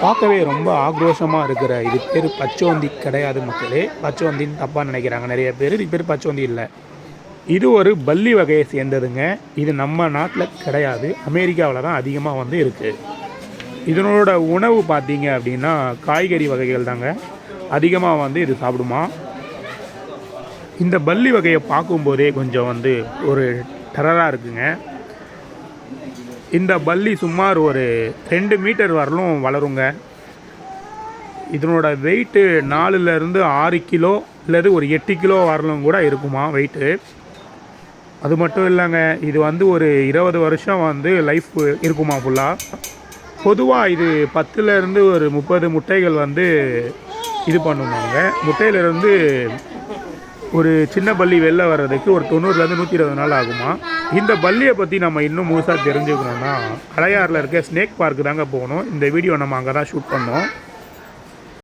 பார்க்கவே ரொம்ப ஆக்ரோஷமாக இருக்கிற இது பேர் பச்சோந்தி கிடையாது மக்களே. பச்சோந்தின்னு தப்பாக நினைக்கிறாங்க நிறைய பேர். இது பேர் பச்சோந்தி இல்லை, இது ஒரு பல்லி வகையை சேர்ந்ததுங்க. இது நம்ம நாட்டில் கிடையாது, அமெரிக்காவில் தான் அதிகமாக வந்து இருக்குது. இதனோட உணவு பார்த்தீங்க அப்படின்னா காய்கறி வகைகள் தாங்க அதிகமாக வந்து இது சாப்பிடுமா. இந்த பல்லி வகையை பார்க்கும்போதே கொஞ்சம் வந்து ஒரு டெரராக இருக்குங்க. இந்த பல்லி சுமார் ஒரு 2 மீட்டர் வரலும் வளருங்க. இதனோட வெயிட்டு 4லேருந்து 6 கிலோ இல்லது ஒரு 8 கிலோ வரலும் கூட இருக்குமா வெயிட்டு. அது மட்டும் இல்லைங்க, இது வந்து ஒரு 20 வருஷம் வந்து லைஃப் இருக்குமா ஃபுல்லாக. பொதுவாக இது 10லேருந்து ஒரு 30 முட்டைகள் வந்து இது பண்ணுவாங்க. முட்டையிலேருந்து ஒரு சின்ன பல்லி வெளில வர்றதுக்கு ஒரு 90லேருந்து 120 நாள் ஆகுமா. இந்த பல்லியை பற்றி நம்ம இன்னும் முழுசாக தெரிஞ்சுக்கணுன்னா அடையாறில் இருக்க ஸ்னேக் பார்க்கு தாங்க போகணும். இந்த வீடியோ நம்ம அங்கே தான் ஷூட் பண்ணோம்.